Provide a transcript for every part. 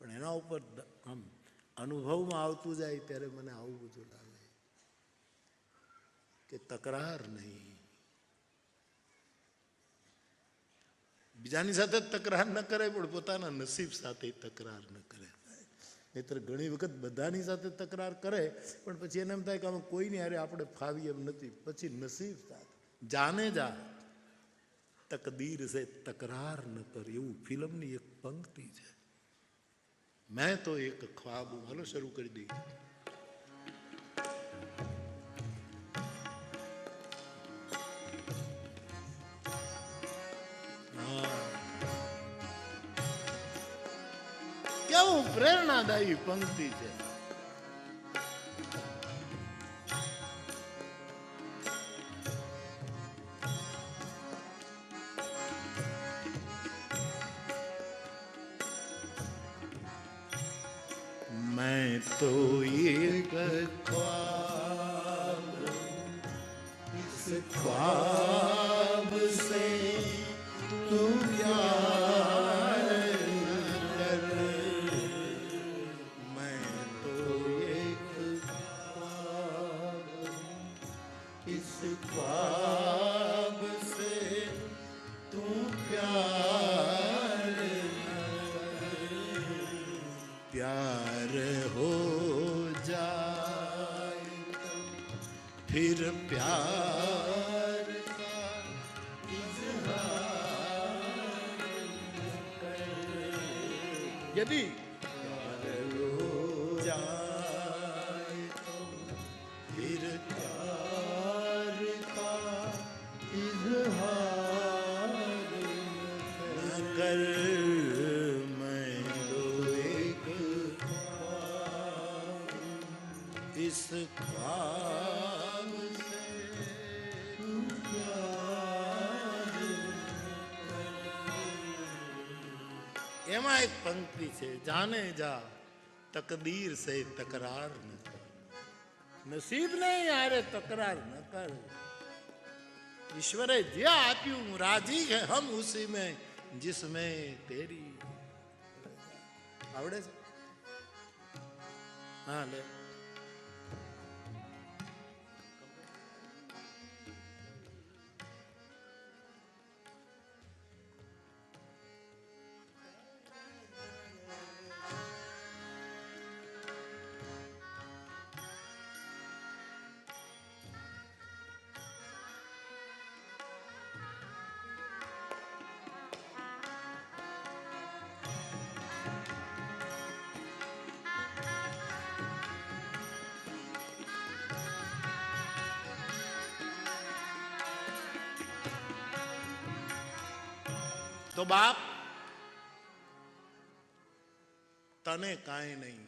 પણ એના ઉપર આમ અનુભવમાં આવતું જાય ત્યારે મને આવું બધું લાગે કે તકરાર નહીં, બીજાની સાથે તકરાર ન કરે પણ પોતાના નસીબ સાથે તકરાર ન કરે. નહીતર ઘણી વખત બધાની સાથે તકરાર કરે પણ પછી એને એમ થાય કે આમાં કોઈની હારે આપણે ફાવી એમ નથી. પછી નસીબ સાથે જાને જા તકદીર સે તકરાર ન કર, એવું ફિલ્મની એક પંક્તિ છે. મેં તો એક ખ્વાબ હું. હાલો શરૂ કરી દઈએ. કેવું પ્રેરણાદાયી પંક્તિ છે. मैं तो एक ख्वाब, इस ख्वाब से तू प्यार कर, मैं तो एक ख्वाब, इस ख्वाब से तू प्यार प्यार हो जाए फिर प्यार का इज़हार कर, यदि प्यार हो जाए तो फिर प्यार का इज़हार न कर, इस ख्वाब से એમાં એક પંક્તિ છે, જાને જા તકદીર સે તકરાર ન કર, નસીબ નહીં યારે તકરાર ન કર. ઈશ્વરે જે આપ્યું રાજી है हम उसी में जिसमें तेरी. આવડે છે? હા લે. તો બાપ તને કાંઈ નહીં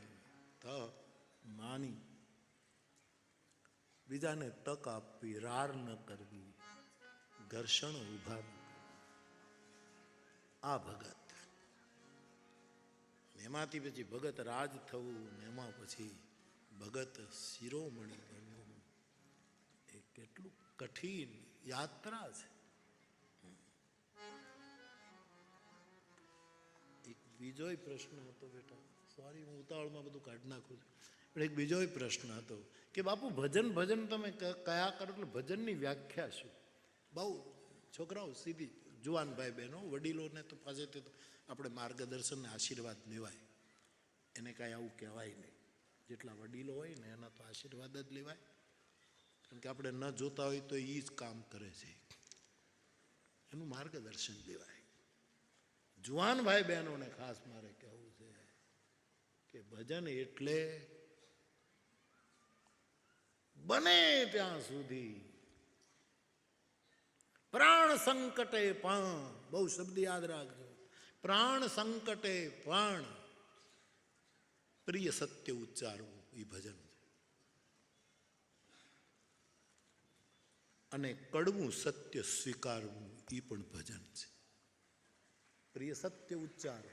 થ માની, બીજાને તક આપવી, રાર ન કરવી, ઘર્ષણ ઉભા. આ ભગત. એમાંથી પછી ભગત રાજ થવું, એમાં પછી ભગત શિરોમણી બનવું, એ કેટલું કઠિન યાત્રા છે. એક બીજો પ્રશ્ન હતો બેટા, સોરી હું ઉતાવળમાં બધું કાઢી નાખું છું, પણ એક બીજો પ્રશ્ન હતો કે બાપુ ભજન ભજન તમે કયા કરો, એટલે ભજનની વ્યાખ્યા શું? બહુ છોકરાઓ સીધી જુવાન ભાઈ બહેનો વડીલોને તો પાસેથી તો આપણે માર્ગદર્શન ને આશીર્વાદ લેવાય, એને કાંઈ આવું કહેવાય નહીં. જેટલા વડીલો હોય ને એના તો આશીર્વાદ જ લેવાય, કારણ કે આપણે ન જોતા હોય તો એ જ કામ કરે છે, એનું માર્ગદર્શન લેવાય. જુવાન ભાઈ બહેનોને ખાસ મારે કહેવું છે કે ભજન એટલે બને ત્યાં સુધી પ્રાણ સંકટે પણ, બહુ શબ્દ યાદ રાખજો, પ્રાણ સંકટે પણ પ્રિય સત્ય ઉચ્ચારવું એ ભજન છે. અને કડવું સત્ય સ્વીકારવું એ પણ ભજન છે. પ્રિય સત્ય ઉચ્ચારો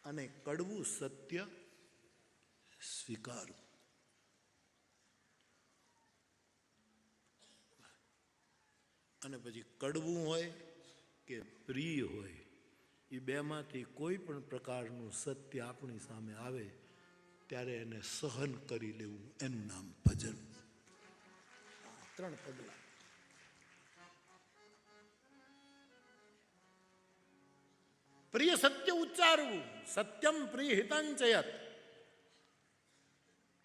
અને કડવું સત્ય સ્વીકારવું. અને પછી કડવું હોય કે પ્રિય હોય એ બેમાંથી કોઈ પણ પ્રકારનું સત્ય આપણી સામે આવે ત્યારે એને સહન કરી લેવું, એનું નામ ભજન. 3 પગલા. પ્રિય સત્ય ઉચ્ચારવું, સત્યમ પ્રિય હિતાંચયત.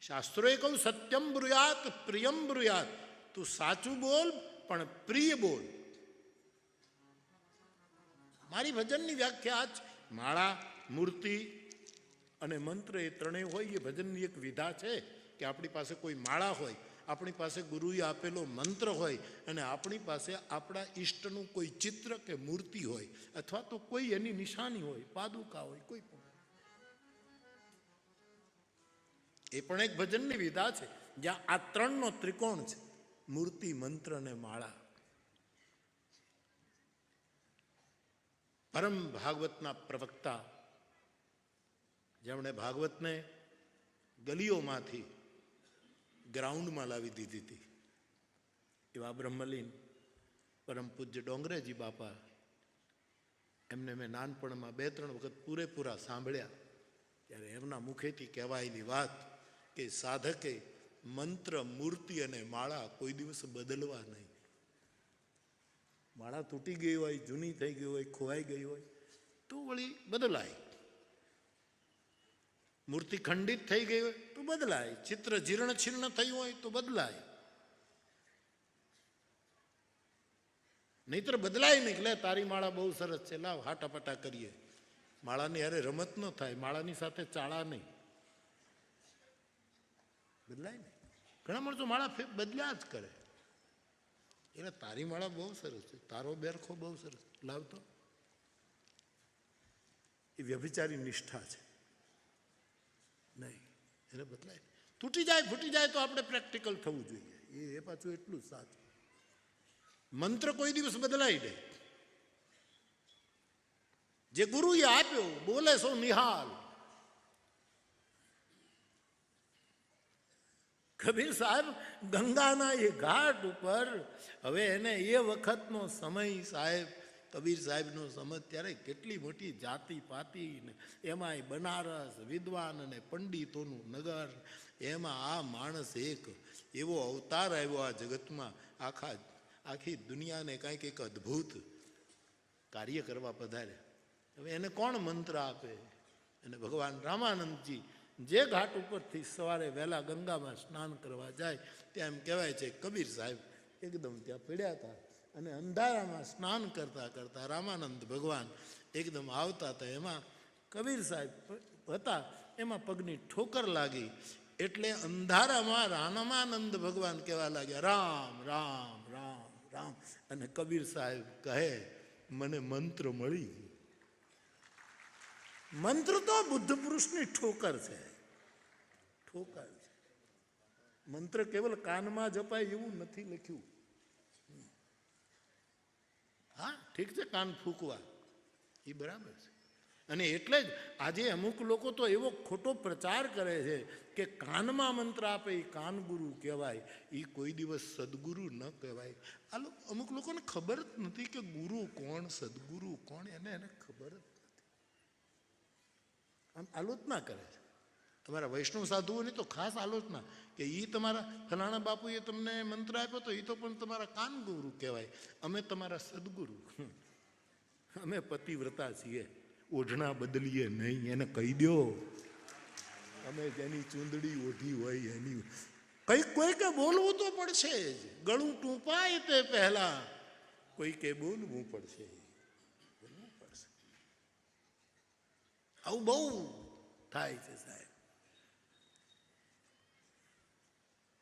શાસ્ત્રોએ કહ્યું સત્યમ બ્રુયાત પ્રિયમ બ્રુયાત. તું સાચું બોલ પણ પ્રિય બોલ. મારી ભજનની વ્યાખ્યા જ માળા, મૂર્તિ અને મંત્ર એ ત્રણેય હોય એ ભજનની એક વિધા છે કે આપણી પાસે કોઈ માળા હોય, આપણી પાસે ગુરુએ આપેલો મંત્ર હોય અને આપણી પાસે આપણા ઈષ્ટનું કોઈ ચિત્ર કે મૂર્તિ હોય અથવા તો કોઈ એની નિશાની હોય, પાદુકા હોય, કોઈ પણ. એ પણ એક ભજનની વિધા છે જ્યાં આ ત્રણનો ત્રિકોણ છે, મૂર્તિ, મંત્ર અને માળા. પરમ ભાગવતના પ્રવક્તા જેમણે ભાગવતને ગલીઓમાંથી ગ્રાઉન્ડમાં લાવી દીધી હતી એવા બ્રહ્મલીન પરમ પૂજ્ય ડોંગરેજી બાપા, એમને મેં નાનપણમાં 2-3 વખત પૂરેપૂરા સાંભળ્યા. ત્યારે એમના મુખેથી કહેવાયેલી વાત કે સાધકે મંત્ર, મૂર્તિ અને માળા કોઈ દિવસ બદલવા નહીં. માળા તૂટી ગઈ હોય, જૂની થઈ ગઈ હોય, ખોવાઈ ગઈ હોય તો વળી બદલાય. મૂર્તિ ખંડિત થઈ ગઈ હોય તો બદલાય. ચિત્ર જીર્ણ છીર્ણ થયું હોય તો બદલાય. નહીતર બદલાય નહીં. લે તારી માળા બહુ સરસ છે, લાવ હાટાપાટા કરીએ. માળાની હારે રમત ન થાય, માળાની સાથે ચાળા નહીં. બદલાય નહીં. ઘણા માણસો માળા બદલ્યા જ કરે. એટલે તારી માળા બહુ સરસ છે, તારો બેરખો બહુ સરસ, લાવતો. એ વ્યભિચારી નિષ્ઠા છે. નહીં, એને બદલાય. તૂટી જાય, ફૂટી જાય તો આપણે પ્રેક્ટિકલ થવું જોઈએ. એ પાછું એટલું સાચું. મંત્ર કોઈ દિવસ બદલાય નહીં. જે ગુરુએ આપ્યો બોલે સો નિહાલ. કબીર સાહેબ ગંગાના એ ઘાટ ઉપર, હવે એને એ વખતનો સમય સાહેબ, કબીર સાહેબનો સમય, ત્યારે કેટલી મોટી જાતિ પાતી ને એમાંય બનારસ, વિદ્વાન અને પંડિતોનું નગર, એમાં આ માણસ એક એવો અવતાર આવ્યો આ જગતમાં, આખી દુનિયાને કાંઈક એક અદ્ભુત કાર્ય કરવા પધાર્યા. હવે એને કોણ મંત્ર આપે? અને ભગવાન રામાનંદજી જે ઘાટ ઉપરથી સવારે વહેલા ગંગામાં સ્નાન કરવા જાય ત્યાં એમ કહેવાય છે કબીર સાહેબ એકદમ ત્યાં પડ્યા હતા અને અંધારામાં સ્નાન કરતા કરતા રામાનંદ ભગવાન એકદમ આવતા હતા. એમાં કબીર સાહેબ હતા, એમાં પગની ઠોકર લાગી એટલે અંધારામાં રામાનંદ ભગવાન કહેવા લાગ્યા રામ રામ રામ રામ. અને કબીર સાહેબ કહે મને મંત્ર મળી ગયો. મંત્ર તો બુદ્ધ પુરુષની ઠોકર છે, ઠોકર છે. મંત્ર કેવલ કાનમાં જપાય એવું નથી લખ્યું. હા ઠીક છે, કાન ફૂંકવા એ બરાબર છે. અને એટલે જ આજે અમુક લોકો તો એવો ખોટો પ્રચાર કરે છે કે કાનમાં મંત્ર આપે એ કાનગુરુ કહેવાય, એ કોઈ દિવસ સદગુરુ ન કહેવાય. અમુક લોકોને ખબર જ નથી કે ગુરુ કોણ, સદગુરુ કોણ, એને ખબર જ નથી. આમ આલોચના કરે છે તમારા વૈષ્ણવ સાધુઓની, તો ખાસ આલોચના કે એ તમારા ફલાણા બાપુએ તમને મંત્ર આપ્યો તો એ તો પણ તમારા કાનગુરુ કહેવાય, અમે તમારા સદગુરુ. અમે પતિવ્રતા છીએ, ઓઢણા બદલીએ નહીં, એને કહી દો. અમે જેની ચૂંદડી ઓઢી હોય એની કોઈ કે બોલવું તો પડશે જ. ગળું ટૂંપાય તે પહેલા કોઈ કે બોલવું પડશે, બોલવું પડશે. આવું બહુ થાય છે સાહેબ.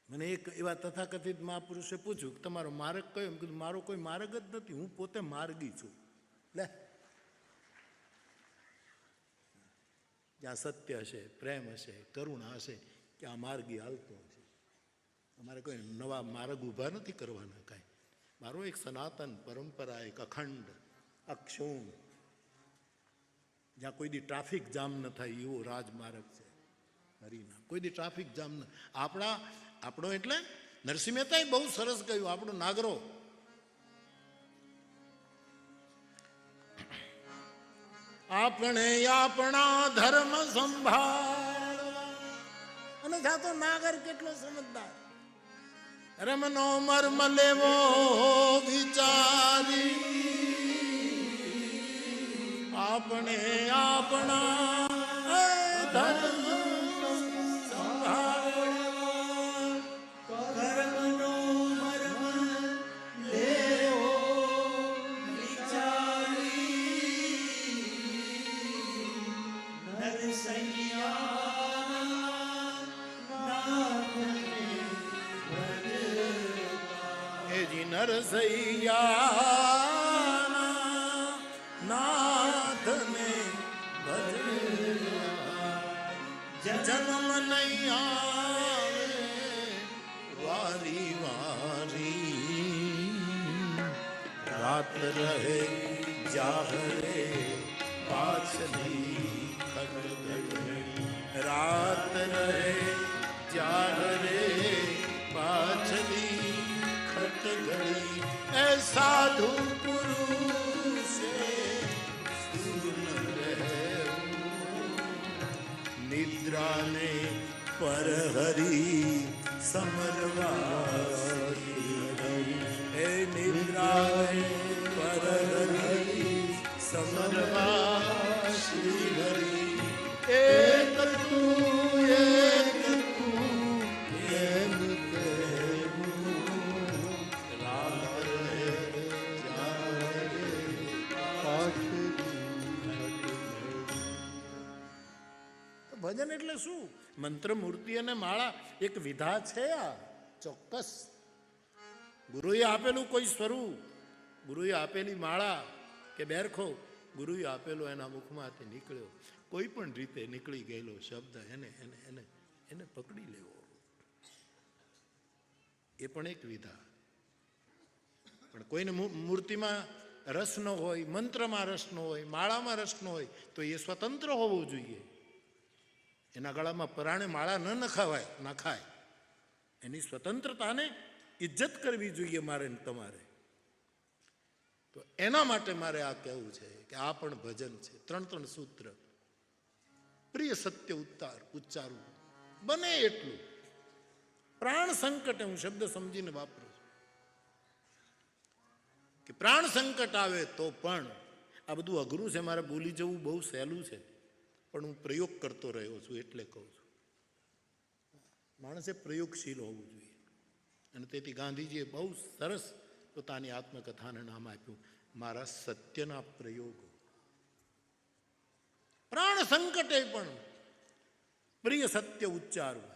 મને એક એવા તથાકથિત મહાપુરુષે પૂછ્યું કે તમારો માર્ગ કયો? એમ કીધું મારો કોઈ માર્ગ જ નથી, હું પોતે માર્ગી છું. લે, જ્યાં સત્ય હશે, પ્રેમ હશે, કરુણા હશે, ત્યાં માર્ગી હાલતો હશે. અમારે કોઈ નવા માર્ગ ઊભા નથી કરવાના કાંઈ. મારો એક સનાતન પરંપરા, એક અખંડ અક્ષુણ, જ્યાં કોઈ દી ટ્રાફિક જામ ન થાય એવો રાજમાર્ગ છે હરિના. કોઈ દી ટ્રાફિક જામ ન. આપણો એટલે નરસિંહ મહેતાએ બહુ સરસ કહ્યું, આપણો નાગરો. આપણે આપણા ધર્મ સંભાળ. અને જાતો નાગર કેટલો સમજદાર. રમનો મર્મ લેવો વિચારી, આપણે આપણા ધર્મ નરસૈયા નાથને જન્મ નહીં આવે વારી વારી, રાત રહે જાહરે પાછલી ખડગડી, રાત રહે જાહરે પાછલી ખટગડી. એ સાધુ પુરુષે નિદ્રાને પરહરી સમરવા, એ નિદ્રાને પરહરી સમરવા શ્રી હરિ. એક તું એક તું એમ ભજન એટલે શું? મંત્ર, મૂર્તિ અને માળા એક વિધા છે. આ ચોક્કસ ગુરુએ આપેલું કોઈ સ્વરૂપ, ગુરુએ આપેલી માળા કે બેરખો, ગુરુએ આપેલો એના મુખમાંથી નીકળ્યો કોઈ પણ રીતે નીકળી ગયેલો શબ્દ એને એને એને એને પકડી લેવો, એ પણ એક વિધા. પણ કોઈને મૂર્તિમાં રસ ન હોય, મંત્રમાં રસ ન હોય, માળામાં રસ ન હોય તો એ સ્વતંત્ર હોવું જોઈએ. એના ગળામાં પરાણે માળા ન નખાય. એની સ્વતંત્રતાને ઇજ્જત કરવી જોઈએ મારે ને તમારે. તો એના માટે મારે આ કહેવું છે કે આ પણ ભજન છે. 3 સૂત્ર. પ્રિય સત્ય ઉચ્ચારવું બને એટલું. પ્રાણ સંકટે, હું શબ્દ સમજીને વાપરું છું કે પ્રાણ સંકટ આવે તો પણ, આ બધું અઘરું છે, મારે બોલી જવું બહુ સહેલું છે, પણ હું પ્રયોગ કરતો રહ્યો છું એટલે કહું છું. માણસે પ્રયોગશીલ હોવું જોઈએ. અને તેથી ગાંધીજીએ બહુ સરસ પોતાની આત્મકથાને નામ આપ્યું મારા સત્યના પ્રયોગો. પ્રાણ સંકટે પણ પ્રિય સત્ય ઉચ્ચારવું,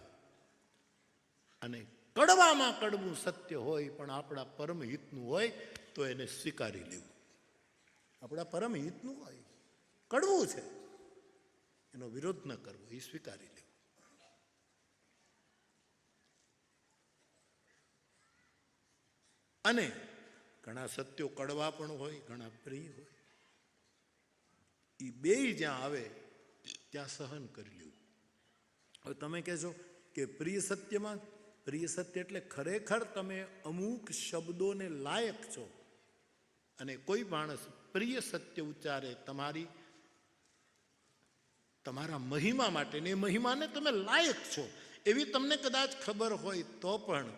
અને કડવામાં કડવું સત્ય હોય પણ આપણા પરમ હિતનું હોય તો એને સ્વીકારી લેવું. આપણા પરમ હિતનું હોય, કડવું છે, એનો વિરોધ ન કરવો, એ સ્વીકારી લેવું. અને ઘણા સત્યો કડવા પણ હોય, ઘણા પ્રિય હોય. એ બેય જ્યાં આવે ત્યાં સહન કરી લેવું. હવે તમે કહેશો કે પ્રિય સત્યમાં, પ્રિય સત્ય એટલે ખરેખર તમે અમુક શબ્દોને લાયક છો, અને કોઈ માણસ પ્રિય સત્ય ઉચ્ચારે તમારા મહિમા માટે, ને એ મહિમાને તમે લાયક છો એવી તમને કદાચ ખબર હોય તો પણ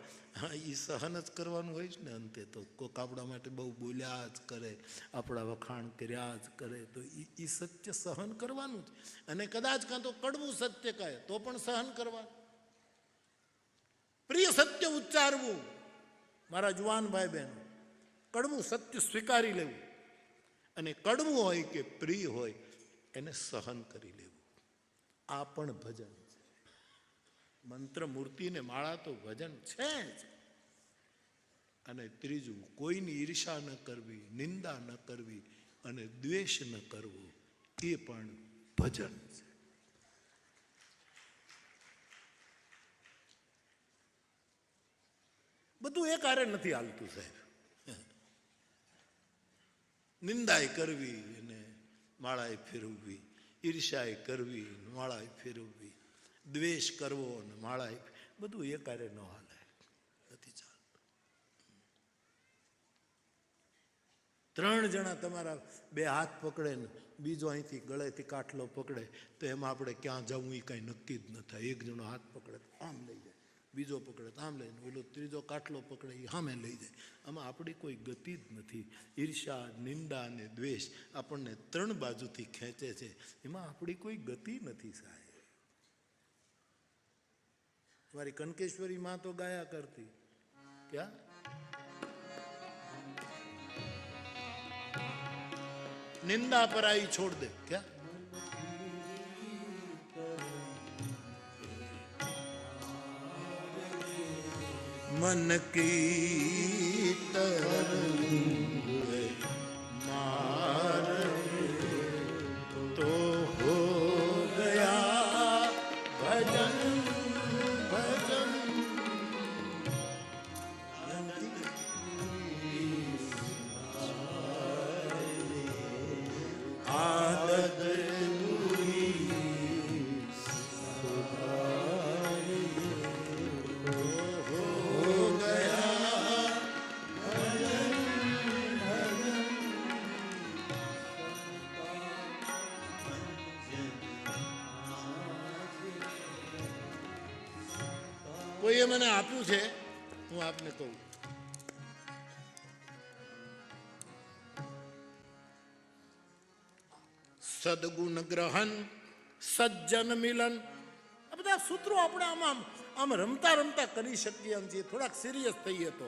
એ સહન જ કરવાનું હોય છે ને. અંતે તો કોક આપણા માટે બહુ બોલ્યા જ કરે, આપણા વખાણ કર્યા જ કરે, તો એ સત્ય સહન કરવાનું જ. અને કદાચ કાં તો કડવું સત્ય કહે તો પણ સહન કરવાનું. પ્રિય સત્ય ઉચ્ચારવું મારા જુવાન ભાઈ બહેનો, કડવું સત્ય સ્વીકારી લેવું, અને કડવું હોય કે પ્રિય હોય એને સહન કરી લેવું. આ પણ ભજન છે. મંત્ર, મૂર્તિ ને માળા તો ભજન છે જ. અને ત્રીજું, કોઈની ઈર્ષા ન કરવી, નિંદા ન કરવી અને દ્વેષ ન કરવો, એ પણ ભજન છે. બધું એક હારે નથી હાલતું સાહેબ. નિંદાય કરવી અને માળાએ ફેરવવી, ઈર્ષાએ કરવી માળાએ ફેરવવી, દ્વેષ કરવો અને માળાએ, બધું એક હારે ન હાલે, નથી ચાલતું. 3 જણા તમારા 2 હાથ પકડે ને બીજો અહીંથી ગળેથી કાટલો પકડે તો એમાં આપણે ક્યાં જવું એ કાંઈ નક્કી જ ન થાય. એક જણો હાથ પકડે તો આમ લઈ જાય, બીજો પકડે તો આમ લઈને, ઓલો ત્રીજો કાટલો પકડે એ સામે લઈ જાય. આમાં આપણી કોઈ ગતિ જ નથી. ઈર્ષા, નિંદા અને દ્વેષ આપણને 3 બાજુથી ખેંચે છે. એમાં આપણી કોઈ ગતિ નથી સાહેબ. તમારી કનકેશ્વરી માં તો ગાયા કરતી, ક્યાં નિંદા પર आई छोड़ दे, क्या मन की तरंग मार तो हो गया भजन भजन. आदत કોઈએ મને આપ્યું છે, હું આપને કહું. સદગુણ ગ્રહણ, સજ્જન મિલન. આ બધા સૂત્રો આપણે આમ રમતા રમતા કરી શકીએ એમ છીએ. થોડાક સિરિયસ થઈએ તો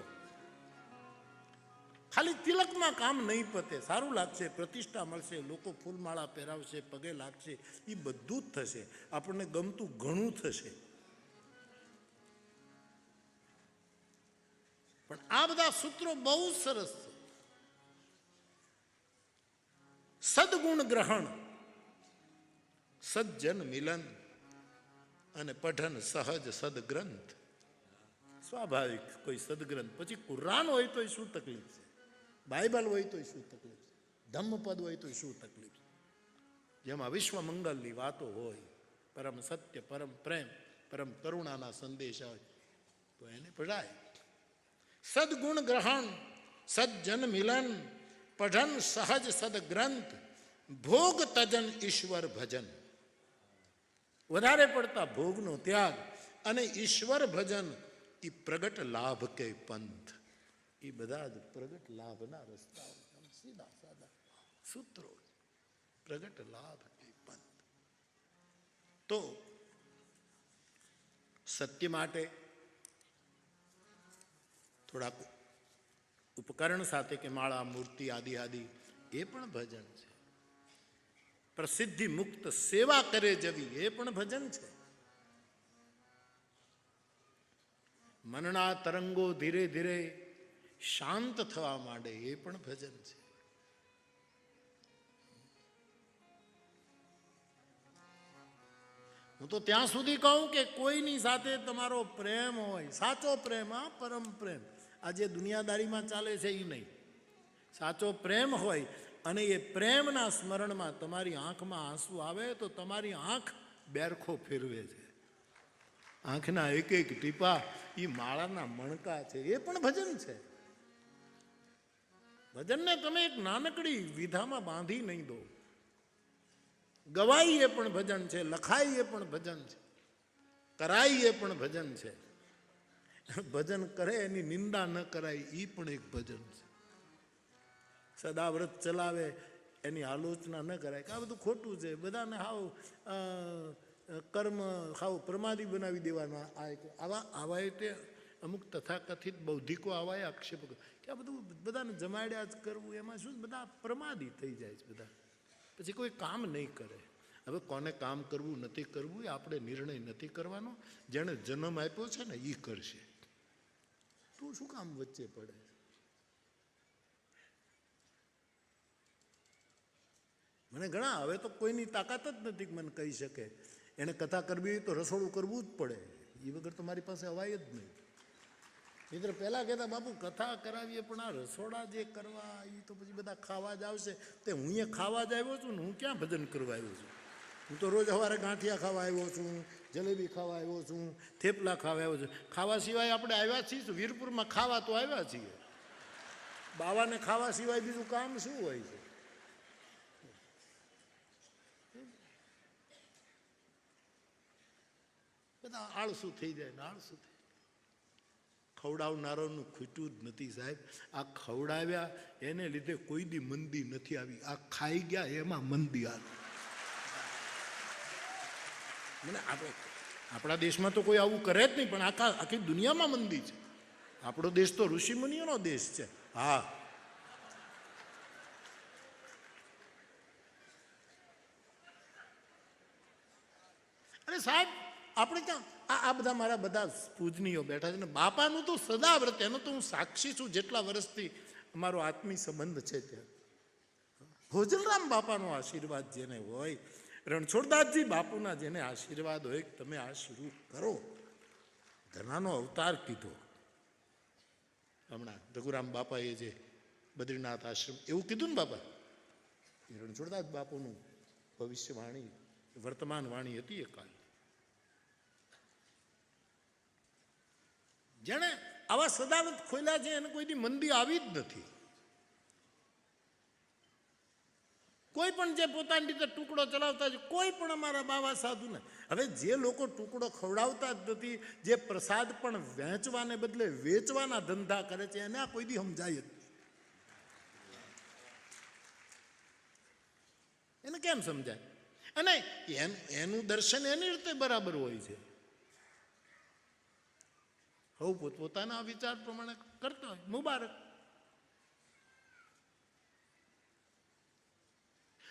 ખાલી તિલકમાં કામ નહીં પતે. સારું લાગશે, પ્રતિષ્ઠા મળશે, લોકો ફૂલમાળા પહેરાવશે, પગે લાગશે, એ બધું જ થશે. આપણને ગમતું ઘણું થશે. પણ આ બધા સૂત્રો બહુ સરસ છે. સદગુણ ગ્રહણ, સજ્જન મિલન અને પઠન સહજ સદગ્રંથ. સ્વાભાવિક કોઈ સદગ્રંથ. પછી કુરાન હોય તો શું તકલીફ છે? બાઇબલ હોય તો શું તકલીફ છે? ધમ્મપદ હોય તો શું તકલીફ છે? જેમાં વિશ્વ મંગલની વાતો હોય, પરમ સત્ય, પરમ પ્રેમ, પરમ કરુણાના સંદેશા હોય તો એને પઢાય. સદગુણ ગ્રહણ, સજ્જન મિલન, પઠન સહજ સદગ્રંથ, ભોગ તજન ઈશ્વર ભજન. વધારે પડતા ભોગનો ત્યાગ અને ઈશ્વર ભજન એ પ્રગટ લાભ કે પંથ. એ બધા જ પ્રગટ લાભના રસ્તાઓ, સીધા સાદા સૂત્રો. પ્રગટ લાભ કે પંથ. તો સત્ય માટે થોડાક ઉપકરણ સાથે કે માળા, મૂર્તિ આદિ આદિ એ પણ ભજન છે. પ્રસિદ્ધિ મુક્ત સેવા કરે જવી એ પણ ભજન છે. મનના તરંગો ધીરે ધીરે શાંત થવા માંડે એ પણ ભજન છે. હું તો ત્યાં સુધી કહું કે કોઈની સાથે તમારો પ્રેમ હોય, સાચો પ્રેમ, આ પરમ પ્રેમ, આ જે દુનિયાદારીમાં ચાલે છે એ નહીં. સાચો પ્રેમ હોય અને એ પ્રેમના સ્મરણમાં તમારી આંખમાં આંસુ આવે તો તમારી આંખ બેરખો ફેરવે છે. આંખના એક એક ટીપા એ માળાના મણકા છે. એ પણ ભજન છે. ભજનને તમે એક નાનકડી વિધામાં બાંધી નહીં દો. ગવાઈ એ પણ ભજન છે, લખાઈ એ પણ ભજન છે, કરાઈ એ પણ ભજન છે. ભજન કરે એની નિંદા ન કરાય એ પણ એક ભજન છે. સદાવ્રત ચલાવે એની આલોચના ન કરાય કે આ બધું ખોટું છે, બધાને હાવ કર્મ હાવ પ્રમાદી બનાવી દેવાના. આવા તે અમુક તથાકથિત બૌદ્ધિકો આવા આક્ષેપ કે આ બધું બધાને જમાડ્યા જ કરવું, એમાં શું બધા પ્રમાદી થઈ જાય છે. બધા પછી કોઈ કામ નહીં કરે. હવે કોને કામ કરવું નથી કરવું એ આપણે નિર્ણય નથી કરવાનો. જેણે જન્મ આપ્યો છે ને એ કરશે. તું શું કામ વચ્ચે પડે? મને ઘણા, હવે તો કોઈની તાકાત જ નથી મને કહી શકે. એને કથા કરવી હોય તો રસોડું કરવું જ પડે. એ વગર તો મારી પાસે અવાય જ નહીં. મિત્ર પહેલાં કહેતા બાપુ કથા કરાવીએ પણ આ રસોડા જે કરવા એ તો પછી બધા ખાવા જ આવશે. તે હું અહીંયા ખાવા જ આવ્યો છું ને હું ક્યાં ભજન કરવા આવ્યો છું? હું તો રોજ સવારે ગાંઠિયા ખાવા આવ્યો છું, જલેબી ખાવા આવ્યો છું, થેપલા ખાવા આવ્યો છું. ખાવા સિવાય આપણે આવ્યા છીએ વીરપુરમાં ખાવા તો આવ્યા છીએ. બાવાને ખાવા સિવાય બીજું કામ શું હોય છે? બધા આળસુ થઈ જાય ને આળસુ થઈ. ખવડાવનારાનું ખૂટ્યું જ નથી સાહેબ. આ ખવડાવ્યા એને લીધે કોઈ દી મંદી નથી આવી. આ ખાઈ ગયા એમાં મંદી આવી. મને આપણા દેશમાં તો કોઈ આવું કરે જ નહીં, પણ આખી દુનિયામાં મંદી છે. આપણો દેશ તો ઋષિમુનિઓનો દેશ છે. હા, અરે સાહેબ આપણે ત્યાં આ બધા મારા બધા પૂજનીયો બેઠા છે ને, બાપાનું તો સદાવ્રત, એનો તો હું સાક્ષી છું. જેટલા વર્ષથી અમારો આત્મી સંબંધ છે ત્યાં ભોજલરામ બાપાનો આશીર્વાદ જેને હોય, રણછોડદાસજી બાપુના જેને આશીર્વાદ હોય, તમે આ શરૂ કરો. ધનાનો અવતાર કીધો. હમણાં રઘુરામ બાપાએ જે બદ્રીનાથ આશ્રમ એવું કીધું ને બાપા, એ રણછોડદાસ બાપુનું ભવિષ્યવાણી, વર્તમાન વાણી હતી એ કાલ. જેણે આવા સદાવ્રત ખોલ્યા છે એને કોઈની મંદી આવી જ નથી. કોઈ પણ જે પોતાની રીતે ટુકડો ચલાવતા છે, કોઈ પણ અમારા બાવા સાધુ ને, હવે જે લોકો ટુકડો ખવડાવતા જ નથી, જે પ્રસાદ પણ વહેંચવાને બદલે વેચવાના ધંધા કરે છે, એને આ કોઈ દી સમજાય જ નહીં. એને કેમ સમજાય? અને એનું દર્શન એની રીતે બરાબર હોય છે. હવે પોતપોતાના વિચાર પ્રમાણે કરતા હોય, મુબારક.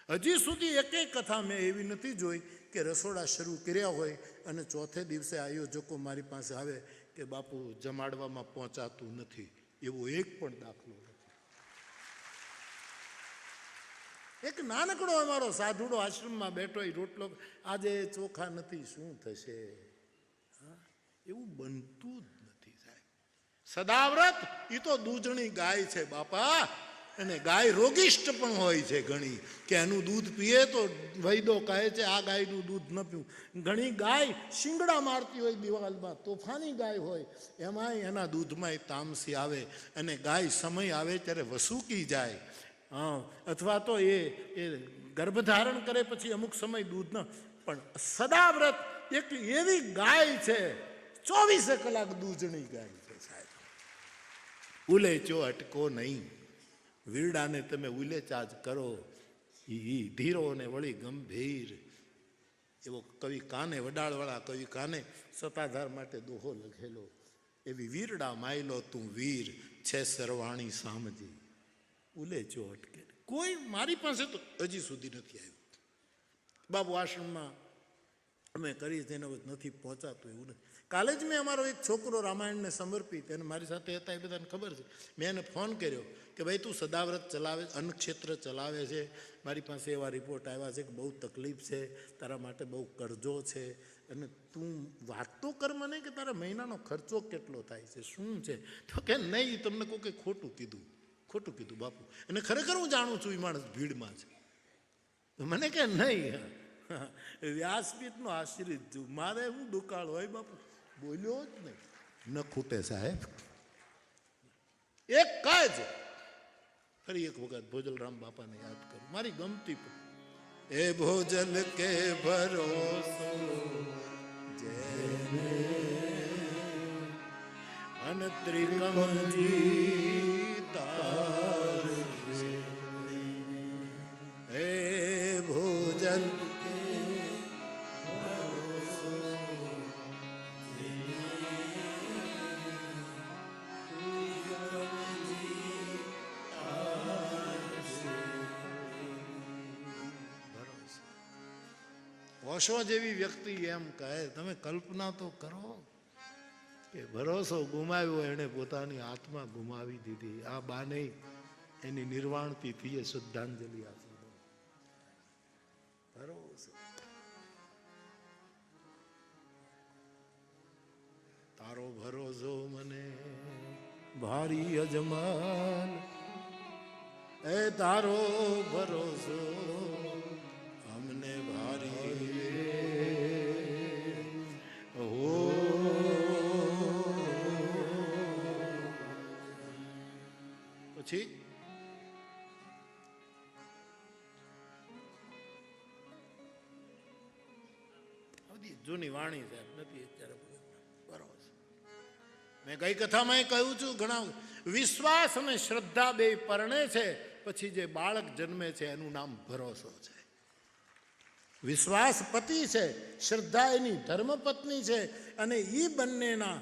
હજી સુધી એકેય કથા મેં એવી નથી જોઈ કે રસોડા શરૂ કર્યા હોય અને ચોથે દિવસે આયોજકો મારી પાસે આવે કે બાપુ જમાડવામાં પહોંચાતું નથી. એવો એક પણ દાખલો નથી. એક નાનકડો અમારો સાધુડો આશ્રમમાં બેઠો, રોટલો, આજે ચોખા નથી, શું થશે? એવું બનતું જ નથી સાહેબ. સદાવ્રત એ તો દૂધણી ગાય છે બાપા, અને ગાય રોગિષ્ટ પણ હોય છે ઘણી, કે એનું દૂધ પીએ તો વૈદો કહે છે આ ગાયનું દૂધ ન પીવું. ઘણી ગાય શિંગડા મારતી હોય દિવાલમાં, તોફાની ગાય હોય, એમાંય એના દૂધમાંય તામસી આવે, અને ગાય સમય આવે ત્યારે વસૂકી જાય. હા, અથવા તો એ ગર્ભધારણ કરે પછી અમુક સમય દૂધ ન. પણ સદાવ્રત એક એવી ગાય છે, 24 કલાક દૂધણી ગાય છે સાહેબ. ઉલેચો અટકો નહીં, વીરડાને તમે ઉલેચાજ કરો. ધીરો ને વળી ગંભીર, એવો કવિ કાને, વડાળવાળા કવિ કાને સતાધાર માટે દોહો લખેલો. એવી વીરડા માયલો તું વીર છે સરવાણી સામજી, ઉલેચો અટકે. કોઈ મારી પાસે તો હજી સુધી નથી આવ્યું. બાબુ આશ્રમમાં અમે કરીએ તેને નથી પહોંચાતું એવું નથી. કાલે જ મેં અમારો એક છોકરો રામાયણને સમર્પિત, એને મારી સાથે હતા, એ બધાને ખબર છે. મેં એને ફોન કર્યો કે ભાઈ તું સદાવ્રત ચલાવે, અન્નક્ષેત્ર ચલાવે છે, મારી પાસે એવા રિપોર્ટ આવ્યા છે કે બહુ તકલીફ છે, તારા માટે બહુ કરજો છે, અને તું વાત તો કર મને કે તારા મહિનાનો ખર્ચો કેટલો થાય છે, શું છે? તો કે નહીં, તમને કોઈ કંઈ ખોટું કીધું બાપુ. અને ખરેખર હું જાણું છું એ માણસ ભીડમાં છે. મને કે નહીં, વ્યાસપીઠનો આશ્રિત છું, મારે હું દુકાળ હોય બાપુ. બોલ્યો જ નહીં, ન ખૂટે સાહેબ. એક કાજ ફરી એક વખત ભોજલરામ બાપાને યાદ કરું, મારી ગમતી. એ ભોજલ કે ભરોસો જેને અન ત્રિકમજી તાર, હે ભોજલ ઓશો જેવી વ્યક્તિ એમ કહે, તમે કલ્પના તો કરો કે ભરોસો ગુમાવ્યો એણે પોતાની આત્મા ગુમાવી દીધી. આ બાને એની નિર્વાણ તિથિએ શ્રદ્ધાંજલિ આપી. ભરોસો, તારો ભરોસો મને ભારી અજમાન, એ તારો ભરોસો અમને ભારી. પછી જૂની વાણી સાહેબ નથી અત્યારે બરોબર. મેં કઈ કથામાં કહ્યું છું, ઘણા વિશ્વાસ અને શ્રદ્ધા બે પરણે છે, પછી જે બાળક જન્મે છે એનું નામ ભરોસો છે. વિશ્વાસ પતિ છે, શ્રદ્ધા એની ધર્મપત્ની છે, અને એ બંનેના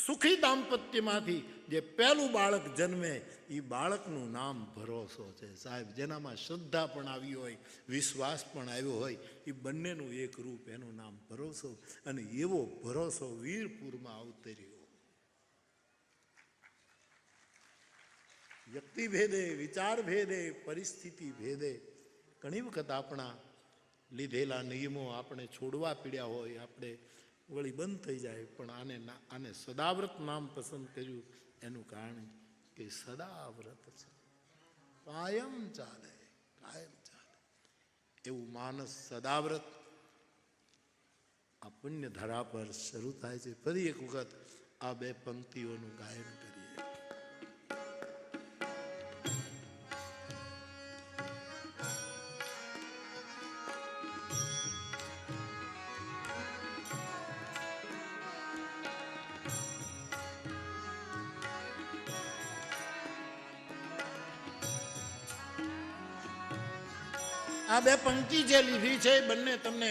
સુખી દાંપત્યમાંથી જે પહેલું બાળક જન્મે એ બાળકનું નામ ભરોસો છે. સાહેબ, જેનામાં શ્રદ્ધા પણ આવી હોય, વિશ્વાસ પણ આવ્યો હોય, એ બંનેનું એક રૂપ, એનું નામ ભરોસો. અને એવો ભરોસો વીરપુરમાં અવતર્યો. વ્યક્તિ ભેદે, વિચાર ભેદે, પરિસ્થિતિ ભેદે ઘણી વખત આપણા લીધેલા નિયમો આપણે છોડવા પીડ્યા હોય, આપણે વળી બંધ થઈ જાય. પણ આને સદાવ્રત નામ પસંદ કર્યું એનું કારણ કે સદાવ્રત છે, કાયમ ચાલે, કાયમ ચાલે એવું માનસ સદાવ્રત આ પુણ્ય ધરા પર શરૂ થાય છે. ફરી એક વખત આ બે પંક્તિઓનું ગાયન કરીએ. આ બે પંક્તિ જે લીધી છે બંને તમને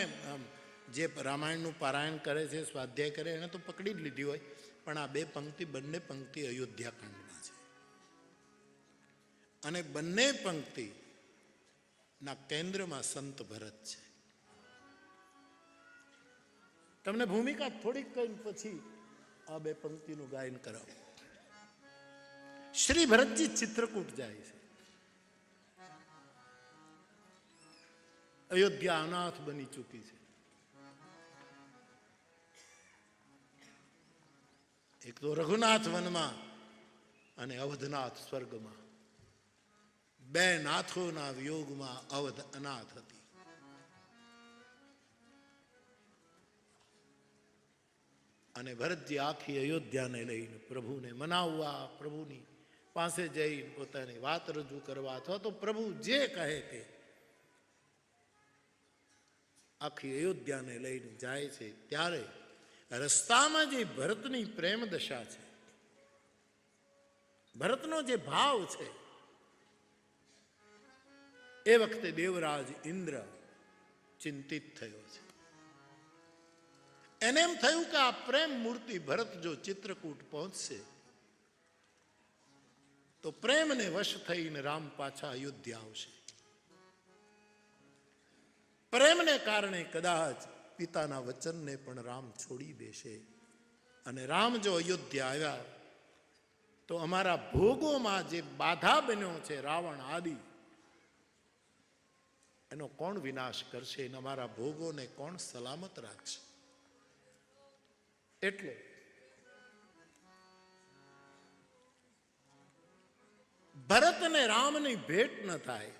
જે રામાયણનું પારાયણ કરે છે, સ્વાધ્યાય કરે, એને તો પકડી જ લીધી હોય, પણ આ બે પંક્તિ, બંને પંક્તિ અયોધ્યા કાંડમાં છે. અને બંને પંક્તિના કેન્દ્રમાં સંત ભરત છે. તમને ભૂમિકા થોડીક કહીને પછી આ બે પંક્તિનું ગાયન કરાવું. શ્રી ભરતજી ચિત્રકૂટ જાય છે. અયોધ્યા અનાથ બની ચૂકી છે. એક તો રઘુનાથ વનમાં અને અવધનાથ સ્વર્ગમાં, બે નાથોના વિયોગમાં અવધ અનાથ હતી. અને ભરતજી આખી અયોધ્યાને લઈને પ્રભુને મનાવવા, પ્રભુની પાસે જઈને પોતાની વાત રજૂ કરવા, અથવા તો પ્રભુ જે કહે તે આખી અયોધ્યાને લઈને જાય છે. ત્યારે રસ્તામાં જે ભરતની પ્રેમ દશા છે, ભરતનો જે ભાવ છે, એ વખતે દેવરાજ ઇન્દ્ર ચિંતિત થયો છે. એને એમ થયું કે આ પ્રેમ મૂર્તિ ભરત જો ચિત્રકૂટ પહોંચશે તો પ્રેમને વશ થઈને રામ પાછા અયોધ્યા આવશે. પ્રેમને કારણે કદાચ પિતાના વચનને પણ રામ છોડી દેશે. અને રામ જો અયોધ્યા આવ્યા તો અમારા ભોગોમાં જે બાધા બન્યો છે રાવણ આદિ, એનો કોણ વિનાશ કરશે? અને અમારા ભોગોને કોણ સલામત રાખશે? એટલે ભરત અને રામની ભેટ ન થાય,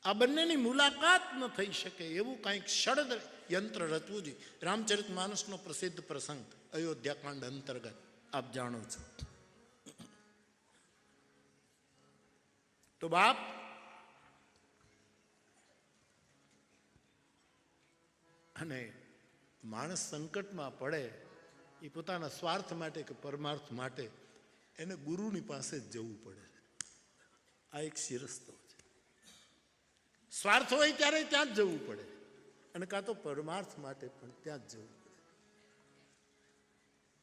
આ બંનેની મુલાકાત ન થઈ શકે, એવું કંઈક ષડયંત્ર રચવું જોઈએ. રામચરિત માનસનો પ્રસિદ્ધ પ્રસંગ અયોધ્યાકાંડ અંતર્ગત આપ જાણો છો. તો બાપ અને માણસ સંકટમાં પડે એ પોતાના સ્વાર્થ માટે કે પરમાર્થ માટે એને ગુરુની પાસે જ જવું પડે. આ એક શિરસ્તો છે. સ્વાર્થ હોય ત્યારે ત્યાં જ જવું પડે, અને કાં તો પરમાર્થ માટે પણ ત્યાં જ જવું પડે.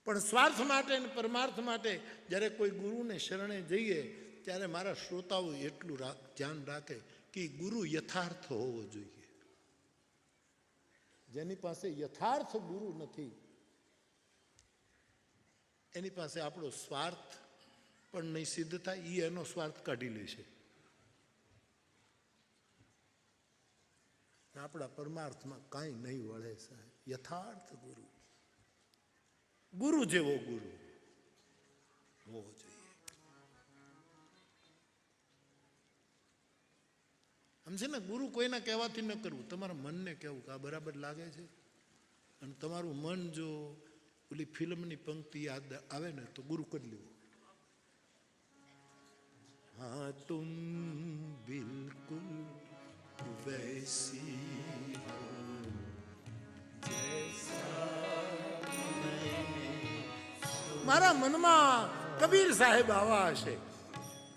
પણ સ્વાર્થ માટે અને પરમાર્થ માટે જ્યારે કોઈ ગુરુને શરણે જઈએ ત્યારે મારા શ્રોતાઓ એટલું ધ્યાન રાખે કે ગુરુ યથાર્થ હોવો જોઈએ. જેની પાસે યથાર્થ ગુરુ નથી એની પાસે આપણો સ્વાર્થ પણ નહીં સિદ્ધ થાય, એ એનો સ્વાર્થ કાઢી લેશે. આપણા પરમાર્થમાં કાંઈ નહીં વળે સાહેબ. યથાર્થ ગુરુ, ગુરુ જેવો ગુરુ હોવો જોઈએ. સમજે ને, ગુરુ કોઈના કહેવાથી ન કરવું, તમારા મનને કહેવું કે આ બરાબર લાગે છે. અને તમારું મન જો ઓલી ફિલ્મની પંક્તિ યાદ આવે ને તો ગુરુ કરી લેવું. हाँ तुम बिल्कुल वैसी हो जैसा મારા મનમાં કબીર સાહેબ આવા હશે,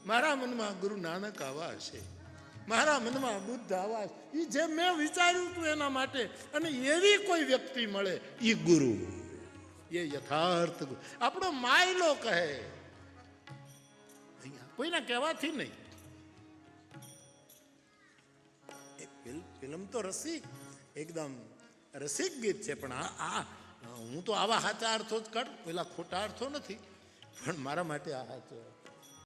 મારા મનમાં ગુરુ નાનક આવા હશે, મારા મનમાં બુદ્ધ આવા હશે. એ જે મેં વિચાર્યું હતું એના માટે, અને એવી કોઈ વ્યક્તિ મળે એ ગુરુ, એ યથાર્થ ગુરુ. આપણો માયલો કહે, અહીંયા કોઈના કહેવાથી નહીં. ફિલ્મ તો રસિક, એકદમ રસિક ગીત છે, પણ આ હું તો આવા સાચા અર્થો જ કાઢું, પેલા ખોટા અર્થો નથી, પણ મારા માટે આ સાચો